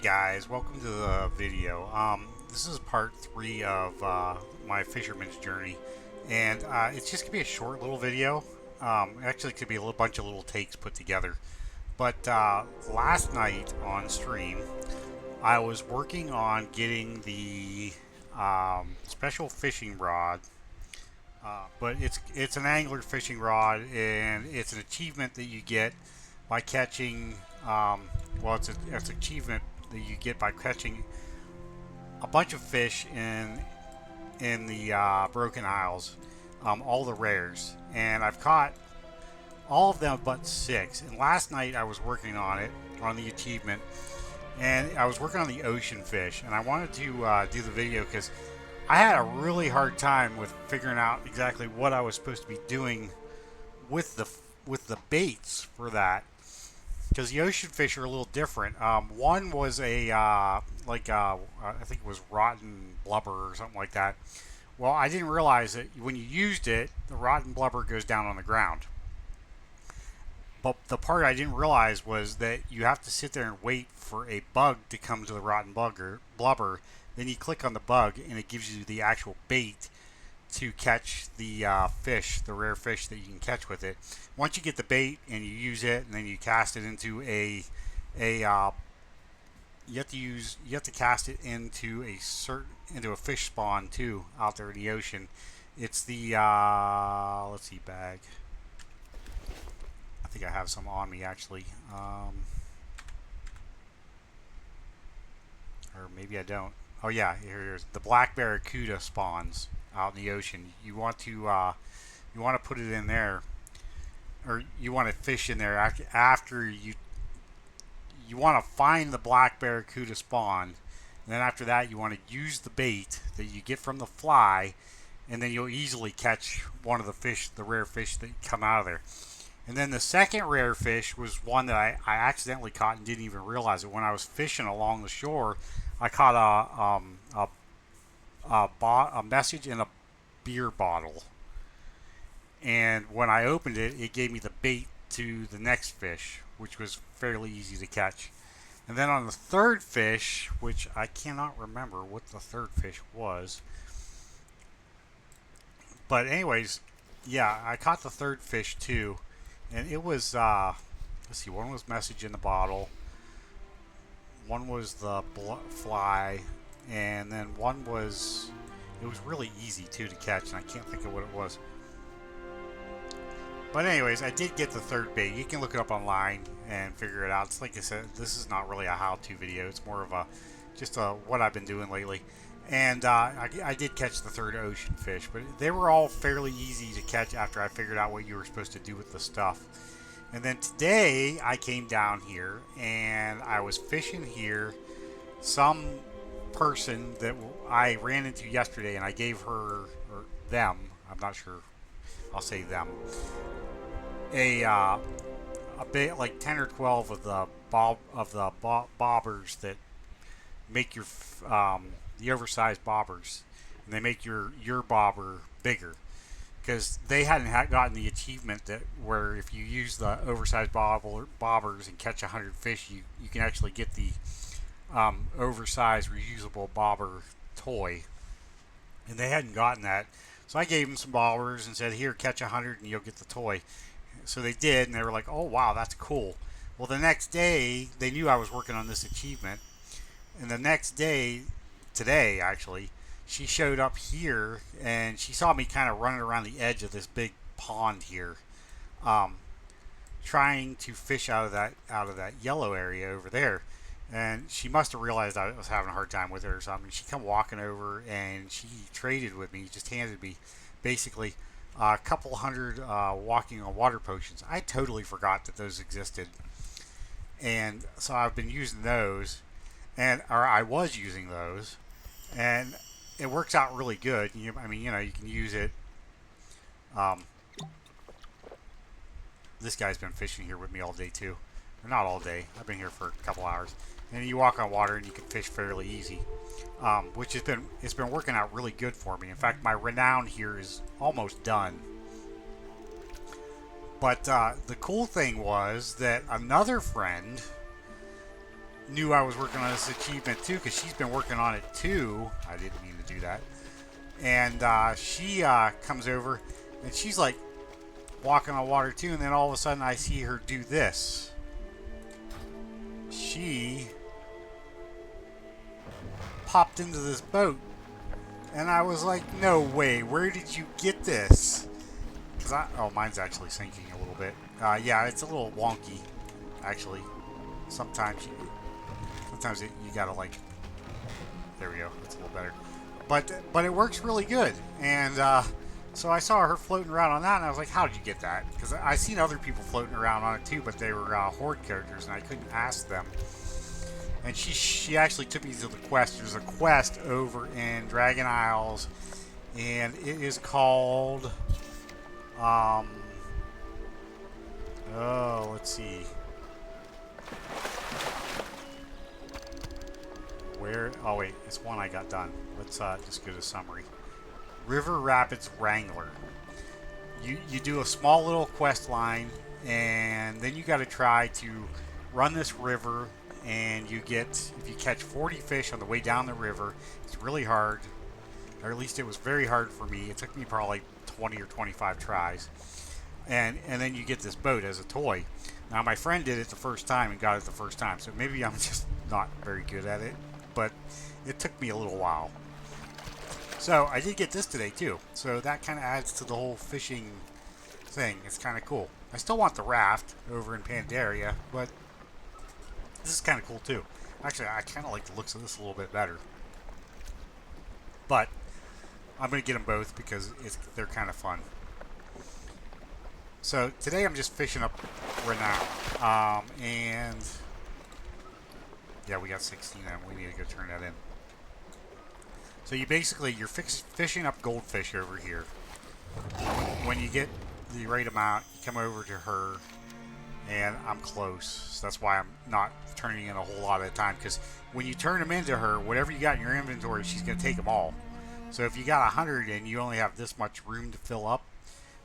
Guys, welcome to the video. This is part 3 of my fisherman's journey, and it's just gonna be a short little video. Actually, it could be a little bunch of little takes put together. But last night on stream, I was working on getting the special fishing rod. But it's an angler fishing rod, and it's an achievement that you get by catching. It's an achievement that you get by catching a bunch of fish in the Broken Isles, all the rares, and I've caught all of them but 6. And last night I was working on it on the achievement, and I was working on the ocean fish, and I wanted to do the video because I had a really hard time with figuring out exactly what I was supposed to be doing with the baits for that, because the ocean fish are a little different. One was I think it was rotten blubber or something like that. Well, I didn't realize that when you used it, the rotten blubber goes down on the ground. But the part I didn't realize was that you have to sit there and wait for a bug to come to the rotten blubber. Then you click on the bug, and it gives you the actual bait to catch the fish, the rare fish that you can catch with it. Once you get the bait and you use it, and then you cast it into you have to cast it into a fish spawn too out there in the ocean. It's the let's see, bag. I think I have some on me actually, or maybe I don't. Oh yeah, here it is. The black barracuda spawns out in the ocean. You want to put it in there, or you want to fish in there after you want to find the black barracuda spawn, and then after that you want to use the bait that you get from the fly, and then you'll easily catch one of the rare fish that come out of there. And then the second rare fish was one that I accidentally caught and didn't even realize it. When I was fishing along the shore, I caught a message in a beer bottle, and when I opened it, it gave me the bait to the next fish, which was fairly easy to catch. And then on the third fish, which I cannot remember what the third fish was, but anyways, yeah, I caught the third fish too, and it was let's see, one was message in the bottle, one was the fly, and then one was, it was really easy too to catch, and I can't think of what it was. But anyways, I did get the third bait. You can look it up online and figure it out. It's like I said, this is not really a how-to video. It's more of just what I've been doing lately. And I did catch the third ocean fish, but they were all fairly easy to catch after I figured out what you were supposed to do with the stuff. And then today I came down here and I was fishing here. Some person that I ran into yesterday, and I gave her, or them, I'm not sure, I'll say them, a bit like 10 or 12 of the bobbers that make your the oversized bobbers, and they make your bobber bigger, because they hadn't gotten the achievement that where if you use the oversized bobbers and catch 100 fish, you can actually get the oversized reusable bobber toy, and they hadn't gotten that. So I gave them some bobbers and said, here, catch 100 and you'll get the toy. So they did, and they were like, oh wow, that's cool. Well, the next day they knew I was working on this achievement, and the next day, today actually, she showed up here and she saw me kind of running around the edge of this big pond here, trying to fish out of that yellow area over there. And she must have realized I was having a hard time with her or something. She come walking over and she traded with me, just handed me basically a couple hundred walking on water potions. I totally forgot that those existed, and so I've been using those, or I was using those, and it works out really good. You can use it. This guy's been fishing here with me all day too. Or not all day. I've been here for a couple hours. And you walk on water and you can fish fairly easy, which it's been working out really good for me. In fact, my renown here is almost done. But the cool thing was that another friend knew I was working on this achievement too, because she's been working on it too. I didn't mean to do that. And she comes over, and she's like walking on water too, and then all of a sudden I see her do this. She popped into this boat, and I was like, no way, where did you get this? Oh, mine's actually sinking a little bit. Yeah, it's a little wonky, actually. Sometimes you gotta like, there we go, that's a little better. But it works really good, and so I saw her floating around on that, and I was like, how did you get that? Because I seen other people floating around on it too, but they were horde characters, and I couldn't ask them. And she actually took me to the quest. There's a quest over in Dragon Isles, and it is called, let's see. Oh wait, it's one I got done. Let's just go to summary. River Rapids Wrangler. You do a small little quest line, and then you got to try to run this river, and you get, if you catch 40 fish on the way down the river, it's really hard, or at least it was very hard for me. It took me probably 20 or 25 tries, and then you get this boat as a toy. Now my friend did it the first time and got it the first time, so maybe I'm just not very good at it, but it took me a little while. So I did get this today too, so that kind of adds to the whole fishing thing. It's kind of cool. I still want the raft over in Pandaria, but this is kind of cool too. Actually, I kind of like the looks of this a little bit better, but I'm going to get them both because they're kind of fun. So today I'm just fishing up Renown, and yeah, we got 16 of them. We need to go turn that in. So you're fishing up goldfish over here. When you get the right amount, you come over to her, and I'm close. So that's why I'm not turning in a whole lot at a time, because when you turn them into her, whatever you got in your inventory, she's going to take them all. So if you got 100 and you only have this much room to fill up,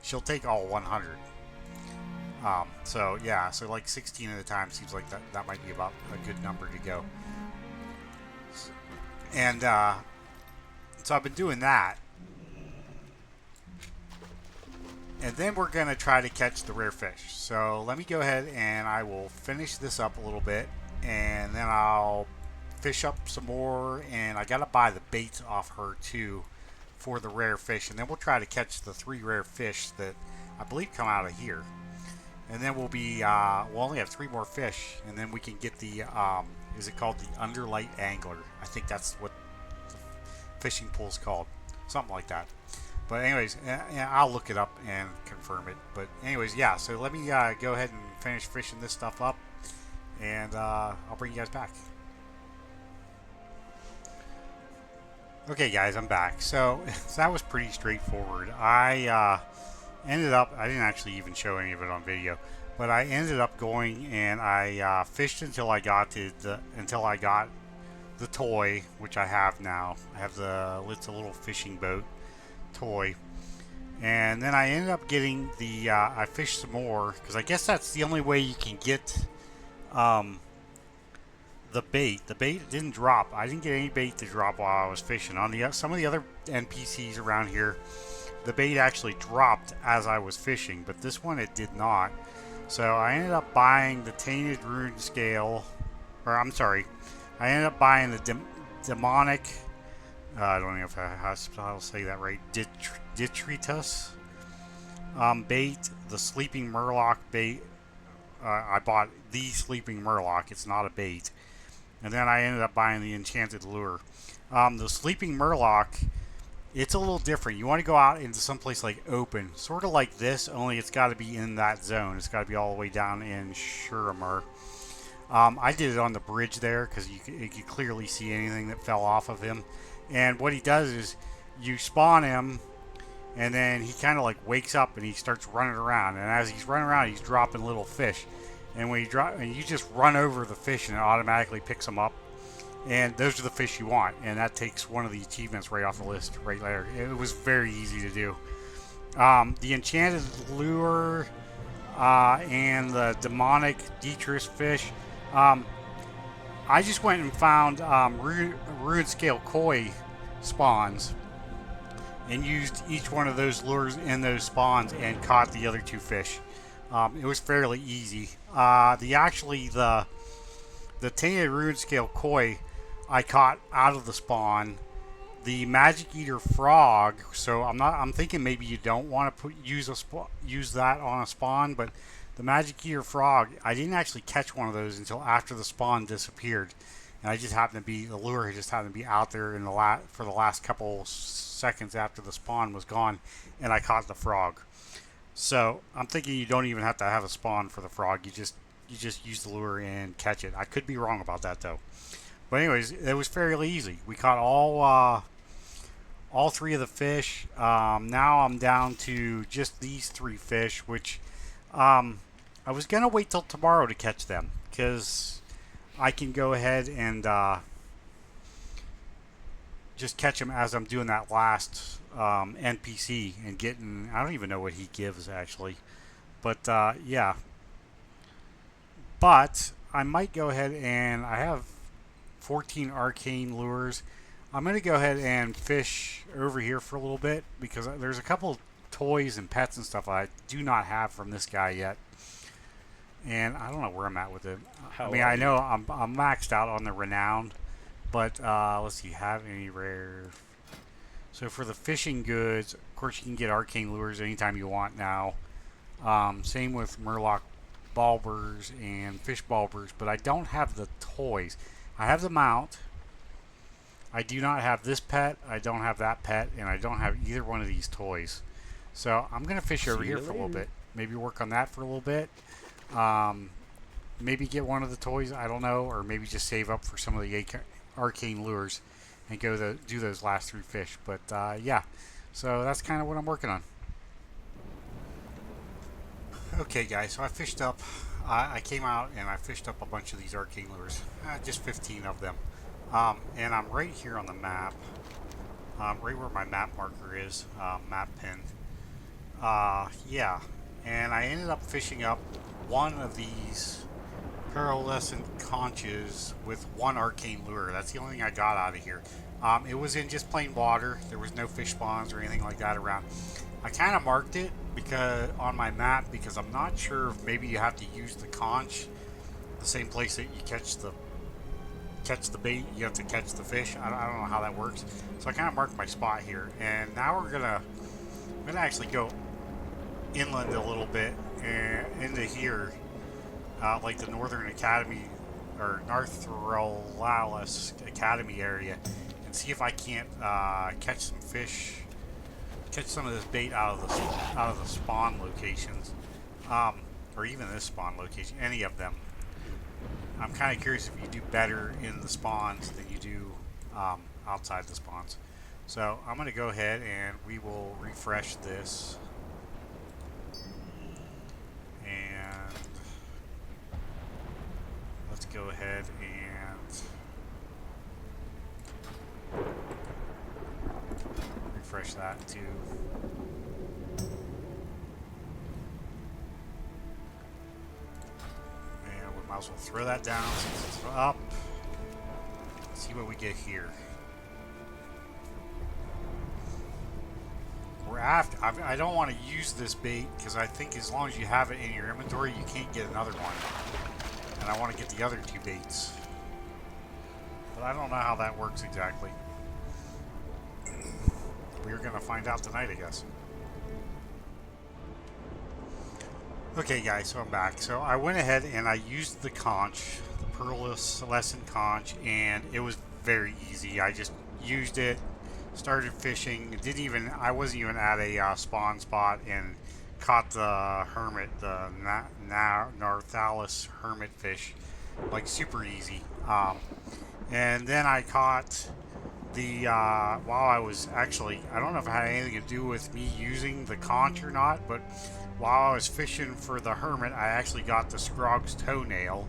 she'll take all 100. So yeah, so like 16 at a time seems like that might be about a good number to go. And so I've been doing that. And then we're going to try to catch the rare fish. So let me go ahead and I will finish this up a little bit, and then I'll fish up some more, and I got to buy the bait off her too for the rare fish, and then we'll try to catch the 3 rare fish that I believe come out of here. And then we'll only have 3 more fish, and then we can get the, is it called the Underlight Angler? I think that's what the fishing pool's called. Something like that. But anyways, I'll look it up and confirm it. But anyways, yeah, so let me go ahead and finish fishing this stuff up, and I'll bring you guys back. Okay guys, I'm back. So that was pretty straightforward. I ended up, I didn't actually even show any of it on video, but I ended up going and I fished until I got the toy, which I have now. I have it's a little fishing boat toy, and then I ended up getting the I fished some more, because I guess that's the only way you can get the bait. The bait didn't drop. I didn't get any bait to drop while I was fishing. On some of the other NPCs around here, the bait actually dropped as I was fishing, but this one it did not. So I ended up buying the Tainted Rune Scale, or I'm sorry, I ended up buying the demonic, I don't know if I'll say that right, Detritus bait, the Sleeping Murloc bait. I bought the Sleeping Murloc, it's not a bait. And then I ended up buying the Enchanted Lure. The Sleeping Murloc, it's a little different. You want to go out into someplace like open, sort of like this, only it's got to be in that zone. It's got to be all the way down in Shuramur. I did it on the bridge there because you could clearly see anything that fell off of him. And what he does is you spawn him, and then he kind of like wakes up and he starts running around. And as he's running around, he's dropping little fish. And when you just run over the fish and it automatically picks them up. And those are the fish you want, and that takes one of the achievements right off the list right there. It was very easy to do. The Enchanted Lure and the Demonic Detritus fish, I just went and found ruined scale koi spawns and used each one of those lures in those spawns and caught the other two fish. It was fairly easy. The tainted ruined scale koi I caught out of the spawn. The magic eater frog. So I'm thinking maybe you don't want to use that on a spawn, but the magic eater frog, I didn't actually catch one of those until after the spawn disappeared, and the lure just happened to be out there for the last couple seconds after the spawn was gone, and I caught the frog. So I'm thinking you don't even have to have a spawn for the frog. You just use the lure and catch it. I could be wrong about that though. But anyways, it was fairly easy. We caught all three of the fish. Now I'm down to just these three fish, which I was gonna wait till tomorrow to catch them because I can go ahead and just catch them as I'm doing that last NPC and getting. I don't even know what he gives actually, but yeah. But I might go ahead and I have 14 arcane lures. I'm going to go ahead and fish over here for a little bit because there's a couple toys and pets and stuff I do not have from this guy yet. And I don't know where I'm at with it. I know I'm maxed out on the renowned, but let's see, have any rare. So for the fishing goods, of course you can get arcane lures anytime you want now. Same with Murloc bulbers and fish bulbers, but I don't have the toys. I have the mount. I do not have this pet, I don't have that pet, and I don't have either one of these toys. So I'm going to fish over here for a little bit. Maybe work on that for a little bit. Maybe get one of the toys, I don't know, or maybe just save up for some of the arcane lures and do those last three fish. But yeah, so that's kind of what I'm working on. Okay guys, so I fished up, I came out and I fished up a bunch of these arcane lures, just 15 of them. And I'm right here on the map, right where my map marker is, map pin. Yeah, and I ended up fishing up one of these pearlescent conches with one arcane lure. That's the only thing I got out of here. It was in just plain water. There was no fish spawns or anything like that around. I kind of marked it because on my map because I'm not sure if maybe you have to use the conch, the same place that you catch the bait, you have to catch the fish. I don't know how that works. So I kind of marked my spot here, and now I'm gonna actually go inland a little bit and into here, like the Northern Academy or North Rolalis Academy area, and see if I can't catch some fish, catch some of this bait out of the spawn locations, or even this spawn location, any of them. I'm kind of curious if you do better in the spawns than you do outside the spawns. So I'm going to go ahead and we will refresh this. And let's go ahead and refresh that too. Might as well throw that down since it's up. Let's see what we get here. We're after. I don't want to use this bait because I think as long as you have it in your inventory, you can't get another one. And I want to get the other two baits. But I don't know how that works exactly. We're going to find out tonight, I guess. Okay guys, so I'm back. So I went ahead and I used the conch, the pearlescent conch, and it was very easy. I just used it, started fishing. I wasn't even at a spawn spot and caught the hermit, the Narthalis hermit fish, like super easy. And then I caught the, while I was actually, I don't know if it had anything to do with me using the conch or not, but while I was fishing for the hermit, I actually got the Scrog's toenail,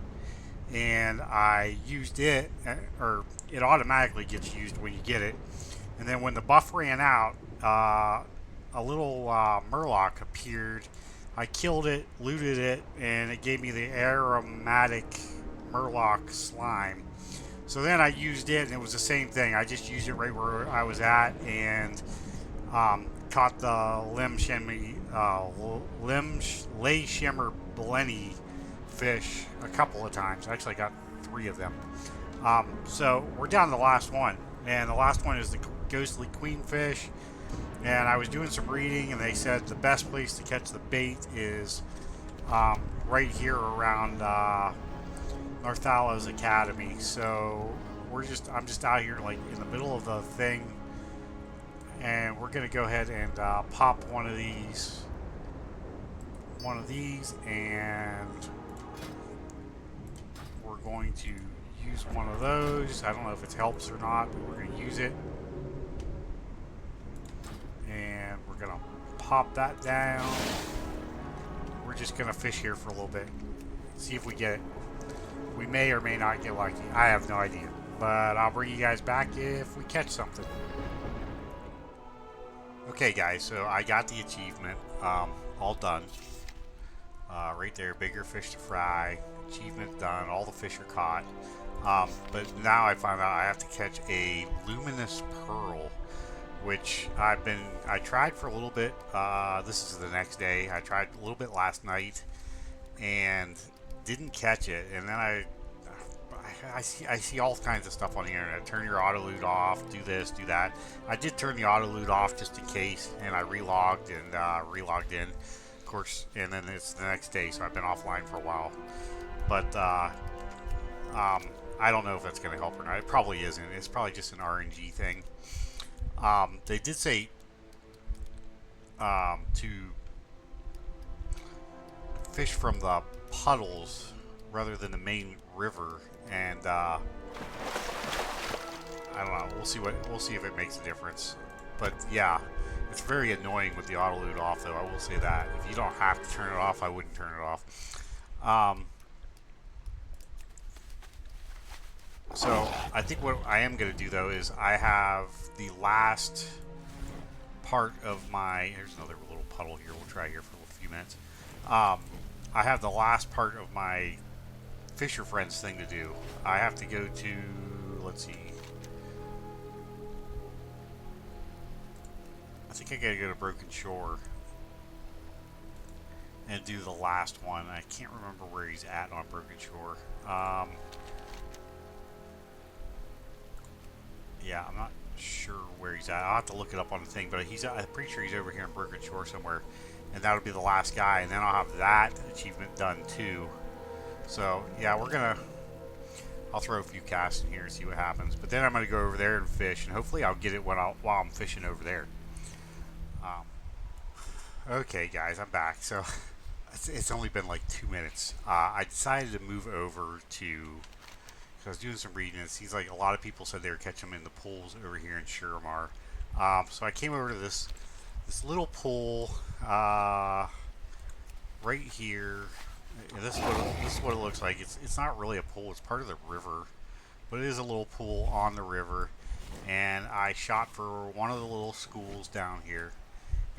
and I used it, or it automatically gets used when you get it. And then when the buff ran out, a little Murloc appeared. I killed it, looted it, and it gave me the aromatic Murloc slime. So then I used it, and it was the same thing. I just used it right where I was at, and caught the lay shimmer blenny fish a couple of times. Actually, I got 3 of them. So we're down to the last one, and the last one is the ghostly queenfish. And I was doing some reading, and they said the best place to catch the bait is right here around Northallo's Academy. So I'm just out here like in the middle of the thing, and we're gonna go ahead and pop one of these, and we're going to use one of those. I don't know if it helps or not, but we're gonna use it, and we're gonna pop that down. We're just gonna fish here for a little bit, see if we get it. We may or may not get lucky. I have no idea, but I'll bring you guys back if we catch something. Okay guys, so I got the achievement all done. Right there, bigger fish to fry, achievement done, all the fish are caught. But now I found out I have to catch a luminous pearl, which I tried for a little bit. This is the next day. I tried a little bit last night and didn't catch it. And then I see all kinds of stuff on the internet. Turn your auto loot off, do this, do that. I did turn the auto loot off just in case, and I relogged and relogged in, of course. And then it's the next day, so I've been offline for a while. But I don't know if that's going to help or not. It probably isn't. It's probably just an RNG thing. They did say to fish from the puddles rather than the main river, and I don't know. We'll see if it makes a difference. But yeah, it's very annoying with the auto loot off, though. I will say that. If you don't have to turn it off, I wouldn't turn it off. So I think what I am going to do, though, is I have the last part of my... Here's another little puddle here. We'll try here for a few minutes. I have the last part of my Fisher Friends thing to do. I have to go to... Let's see. I think I got to go to Broken Shore and do the last one. I can't remember where he's at on Broken Shore. Yeah, I'm not sure where he's at. I'll have to look it up on the thing, but I'm pretty sure he's over here in Broken Shore somewhere, and that'll be the last guy, and then I'll have that achievement done too. So yeah, I'll throw a few casts in here and see what happens, but then I'm gonna go over there and fish, and hopefully I'll get it while I'm fishing over there. Okay guys, I'm back. So it's only been like 2 minutes. I decided to move over to... I was doing some reading, and it seems like a lot of people said they were catching them in the pools over here in Suramar. So I came over to this little pool right here. And this is what it looks like. It's not really a pool. It's part of the river, but it is a little pool on the river. And I shot for one of the little schools down here,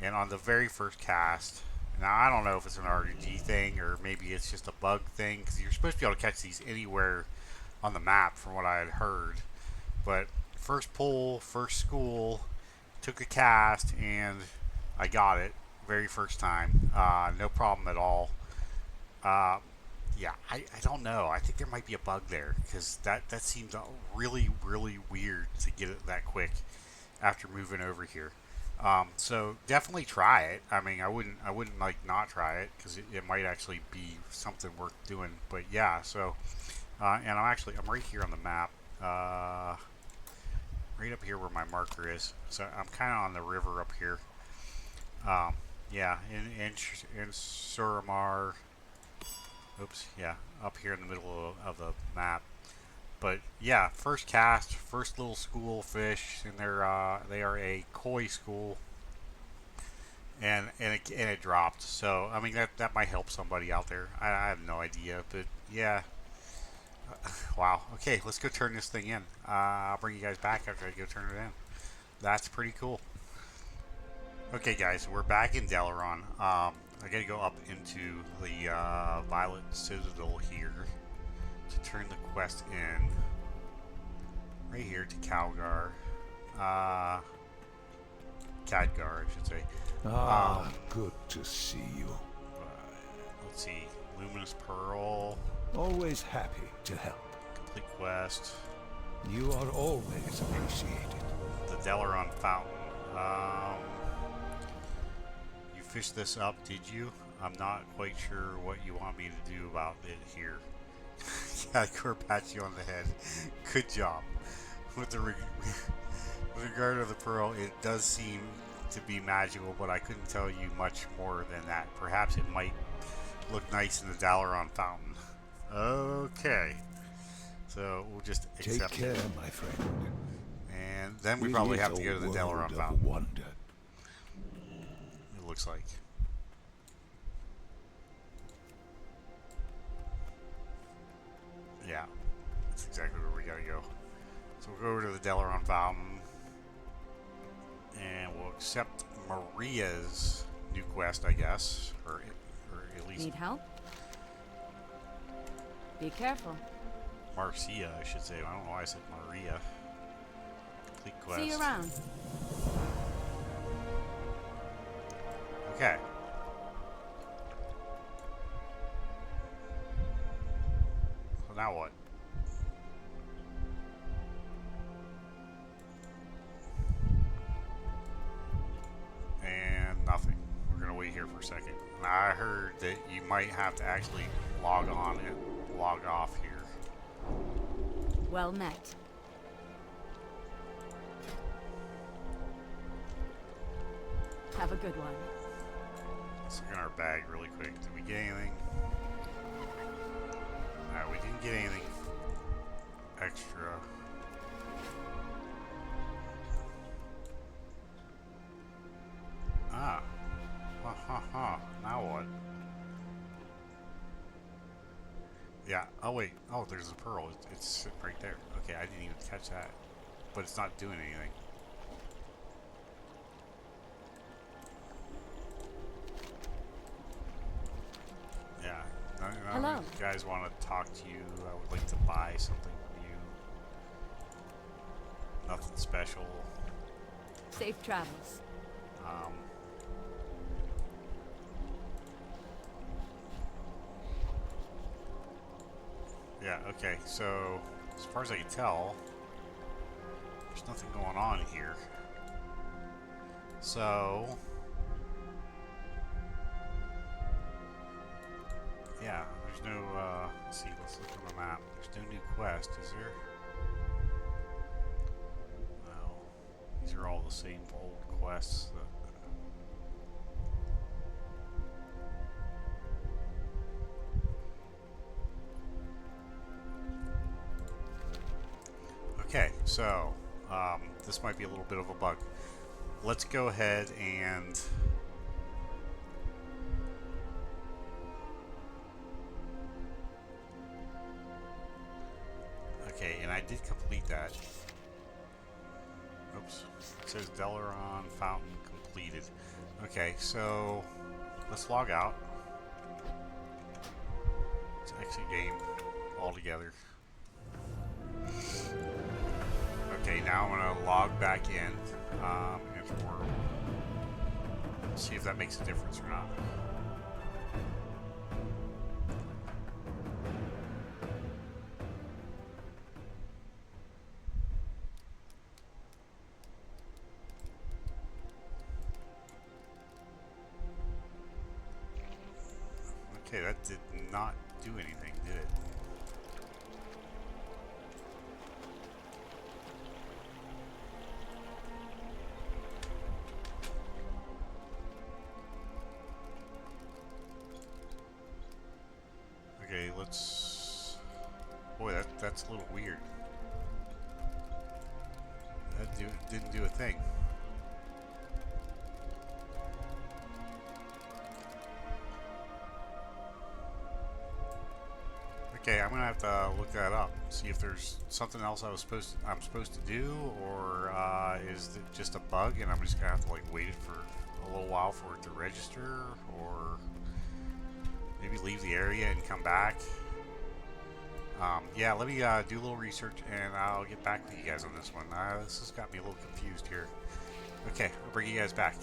and on the very first cast. Now I don't know if it's an RNG thing or maybe it's just a bug thing, because you're supposed to be able to catch these anywhere on the map from what I had heard. But first pool, first school, took a cast, and I got it very first time. No problem at all. Yeah, I don't know. I think there might be a bug there, because that seems really, really weird to get it that quick after moving over here. So definitely try it. I mean, I wouldn't like not try it, because it might actually be something worth doing. But yeah, so and I'm right here on the map, right up here where my marker is. So I'm kind of on the river up here. Yeah, in Suramar. Oops, yeah, up here in the middle of the map. But yeah, first cast, first little school fish, and they are a koi school, and it dropped. So I mean that might help somebody out there. I have no idea, but yeah. Wow. Okay, let's go turn this thing in. I'll bring you guys back after I go turn it in. That's pretty cool. Okay, guys, we're back in Delaron. I gotta go up into the Violet Citadel here to turn the quest in. Right here to Calgar. Khadgar, I should say. Good to see you. Let's see. Luminous Pearl. Always happy to help. Complete quest. You are always appreciated. The Delaron Fountain. You fished this up, did you? I'm not quite sure what you want me to do about it here. Khadgar pats you on the head. Good job. With regard to the pearl, it does seem to be magical, but I couldn't tell you much more than that. Perhaps it might look nice in the Dalaran fountain. Okay. So we'll just accept Take care, it. my friend. And then we probably have to go to the Dalaran fountain. Wonder. It looks like. Yeah. That's exactly where we gotta go. So we'll go over to the Dalaran fountain. And we'll accept Maria's new quest, I guess. Or at least... Need help? Be careful. Marcia, I should say. I don't know why I said Maria. Complete quest. See you around. Okay. So now what? And nothing. We're gonna wait here for a second. And I heard that you might have to actually log on and log off here. Well met. Have a good one. Let's look in our bag really quick. Did we get anything? No, we didn't get anything extra. Ah. Ha ha ha. Now what? Yeah. Oh wait. Oh, there's a pearl. It's sitting right there. Okay, I didn't even catch that. But it's not doing anything. Yeah. Hello. If you guys want to talk to you, I would like to buy something from you. Nothing special. Safe travels. Yeah, okay, so as far as I can tell, there's nothing going on here. So, yeah, there's no, let's see, let's look on the map. There's no new quest, is there? No, these are all the same old quests that okay, so this might be a little bit of a bug. Let's go ahead and okay, and I did complete that. Oops, it says Dalaran Fountain completed. Okay, so let's log out. Let's exit game altogether. Okay, now I'm going to log back in into World. See if that makes a difference or not. Okay, that did not do anything, did it? Okay, let's... Boy, that's a little weird. That didn't do a thing. Okay, I'm gonna have to look that up. See if there's something else I'm supposed to do, or is it just a bug and I'm just gonna have to like wait for a little while for it to register, or maybe leave the area and come back. Yeah, let me do a little research and I'll get back with you guys on this one. This has got me a little confused here. Okay, I'll bring you guys back.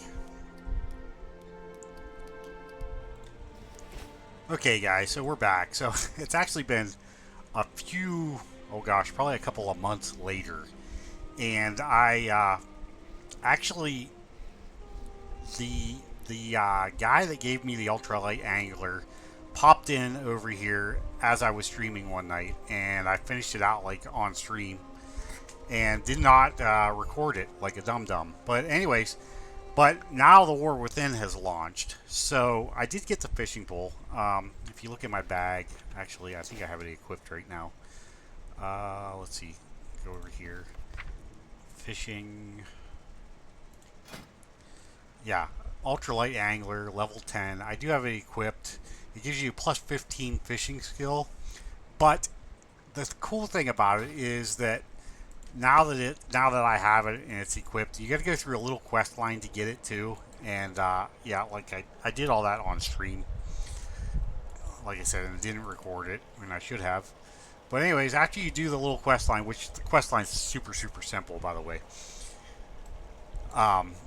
Okay, guys, so we're back. So it's actually been a few, oh gosh, probably a couple of months later. And I actually, the guy that gave me the ultralight angler popped in over here as I was streaming one night, and I finished it out like on stream and did not record it like a dum dum. But anyways, but now the War Within has launched, so I did get the fishing pole. If you look at my bag, actually, I think I have it equipped right now. Let's see, go over here, fishing. Yeah, ultralight angler, level 10. I do have it equipped. It gives you plus 15 fishing skill, but the cool thing about it is that now that I have it and it's equipped, you got to go through a little quest line to get it too. And yeah, like I did all that on stream, like I said, and didn't record it when I should have. But anyways, after you do the little quest line, which the quest line is super simple, by the way,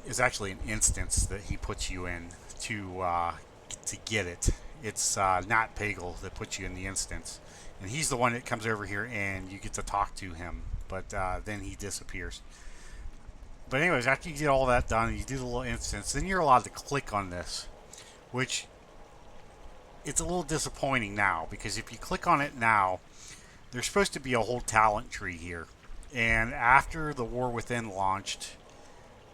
is actually an instance that he puts you in to get it. It's Nat Pagel that puts you in the instance, and he's the one that comes over here and you get to talk to him. But then he disappears. But anyways, after you get all that done, you do the little instance, then you're allowed to click on this, which it's a little disappointing now because if you click on it now, there's supposed to be a whole talent tree here, and after the War Within launched,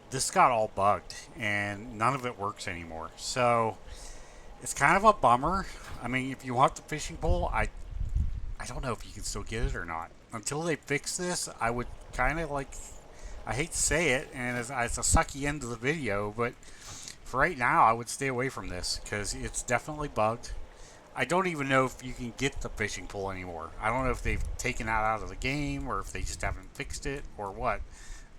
this got all bugged and none of it works anymore. So it's kind of a bummer. I mean, if you want the fishing pole, I don't know if you can still get it or not. Until they fix this, I would kind of like, I hate to say it, and it's a sucky end of the video, but for right now, I would stay away from this because it's definitely bugged. I don't even know if you can get the fishing pole anymore. I don't know if they've taken that out of the game or if they just haven't fixed it or what.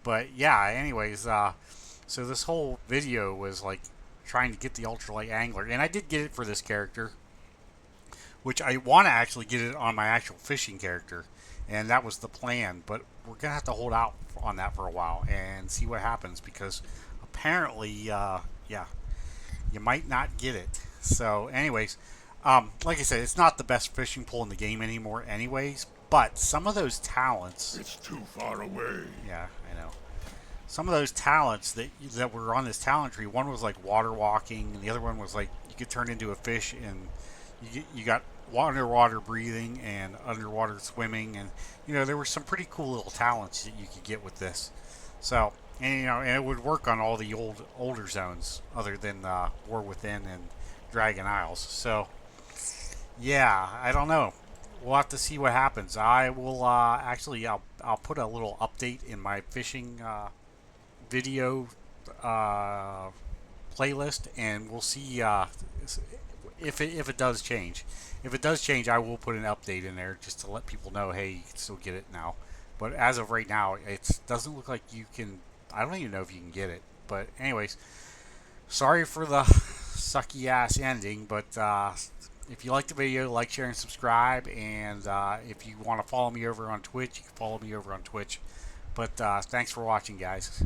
But yeah, anyways, so this whole video was like trying to get the ultralight angler, and I did get it for this character, which I want to actually get it on my actual fishing character, and that was the plan. But we're gonna have to hold out on that for a while and see what happens because apparently, yeah, you might not get it. So, anyways, like I said, it's not the best fishing pole in the game anymore, anyways. But some of those talents, It's too far away. yeah, I know. Some of those talents that were on this talent tree, one was like water walking, and the other one was like you could turn into a fish, and you got underwater breathing and underwater swimming, and there were some pretty cool little talents that you could get with this. So, and and it would work on all the older zones other than War Within and Dragon Isles. So, yeah, I don't know. We'll have to see what happens. I will actually I'll put a little update in my fishing video playlist, and we'll see if it does change. If it does change, I will put an update in there just to let people know, hey, you can still get it now. But as of right now, it doesn't look like you can. I don't even know if you can get it. But anyways, sorry for the sucky ass ending. But if you like the video, like, share, and subscribe. And if you want to follow me over on Twitch, you can follow me over on Twitch. But thanks for watching, guys.